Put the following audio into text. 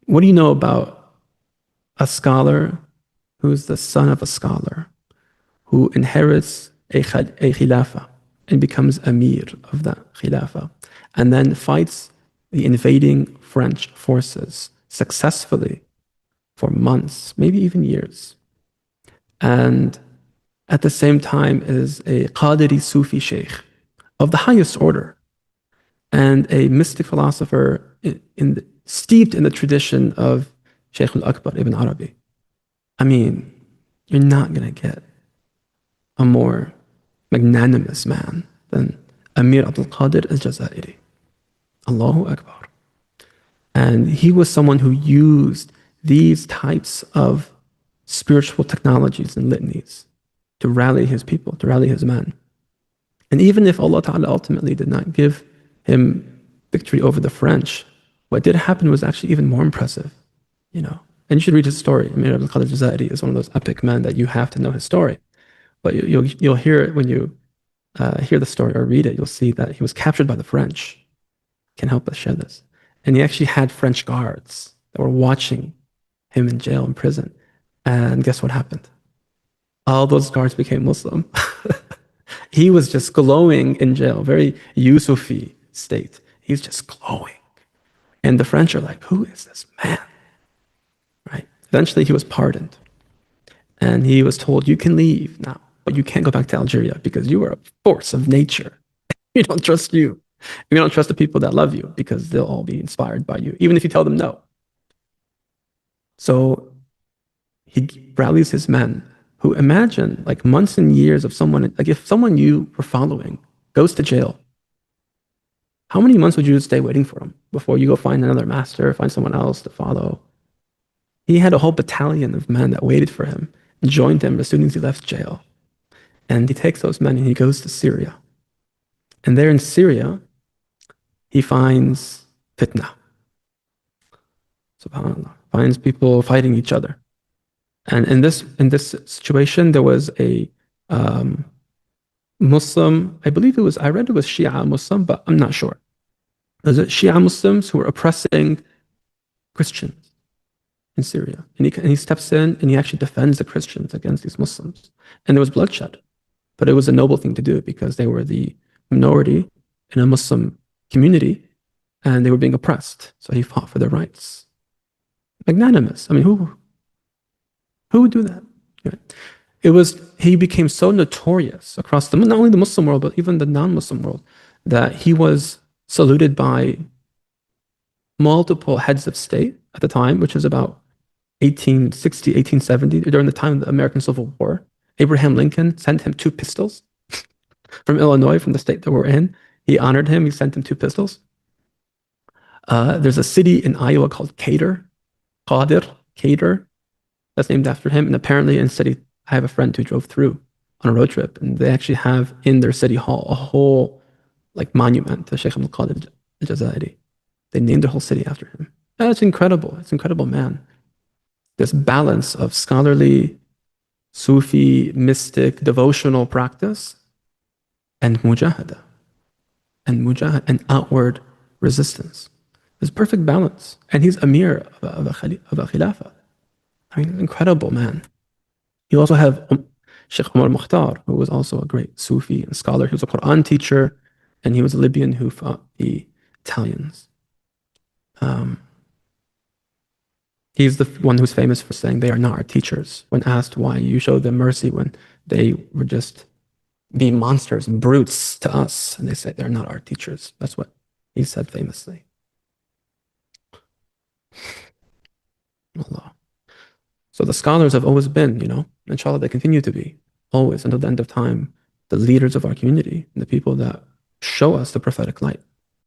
What do you know about a scholar who's the son of a scholar who inherits a khilafah and becomes Amir of that khilafah and then fights the invading French forces successfully for months, maybe even years, and at the same time is a Qadiri Sufi sheikh of the highest order and a mystic philosopher steeped in the tradition of Shaykh al-Akbar ibn Arabi. I mean, you're not going to get a more magnanimous man than Amir al-Qadir al-Jazairi. Allahu Akbar. And he was someone who used these types of spiritual technologies and litanies to rally his people, to rally his men. And even if Allah Ta'ala ultimately did not give him victory over the French, what did happen was actually even more impressive, you know. And you should read his story. Amir al-Qadir al-Jazairi is one of those epic men that you have to know his story. But you'll hear it when you hear the story or read it. You'll see that he was captured by the French. Can't help but share this. And he actually had French guards that were watching him in jail, in prison. And guess what happened? All those guards became Muslim. He was just glowing in jail, very Yusufi state. He's just glowing. And the French are like, who is this man? Right? Eventually he was pardoned. And he was told, you can leave now, but you can't go back to Algeria because you are a force of nature. We don't trust you. We don't trust the people that love you because they'll all be inspired by you, even if you tell them no. So he rallies his men who imagine like months and years of someone, like if someone you were following goes to jail, how many months would you stay waiting for him before you go find another master, find someone else to follow? He had a whole battalion of men that waited for him and joined him as soon as he left jail. And he takes those men and he goes to Syria. And there in Syria, he finds fitna. SubhanAllah. Finds people fighting each other. And in this situation, there was a Muslim, I believe it was, I read it was Shia Muslim, but I'm not sure. There's Shia Muslims who were oppressing Christians in Syria. And he steps in and he actually defends the Christians against these Muslims. And there was bloodshed. But it was a noble thing to do because they were the minority in a Muslim community and they were being oppressed. So he fought for their rights. Magnanimous. I mean, who would do that? He became so notorious across not only the Muslim world, but even the non-Muslim world, that he was saluted by multiple heads of state at the time, which was about 1860, 1870, during the time of the American Civil War. Abraham Lincoln sent him 2 pistols from Illinois, from the state that we're in. He honored him. He sent him 2 pistols. There's a city in Iowa called Qadir, that's named after him. And apparently in city, I have a friend who drove through on a road trip, and they actually have in their city hall a whole like monument to Shaykh al-Qadir al-Jazairi. They named their whole city after him. That's incredible. It's an incredible man. This balance of scholarly, Sufi, mystic, devotional practice and mujahada and outward resistance. This perfect balance. And he's Amir of a Khilafah. I mean, incredible man. You also have Sheikh Umar Mukhtar, who was also a great Sufi and scholar. He was a Quran teacher, and he was a Libyan who fought the Italians. He's the one who's famous for saying they are not our teachers. When asked why you showed them mercy when they were just being monsters and brutes to us, and they say they're not our teachers. That's what he said famously. Allah. So the scholars have always been, inshallah, they continue to be, always until the end of time, the leaders of our community and the people that show us the prophetic light.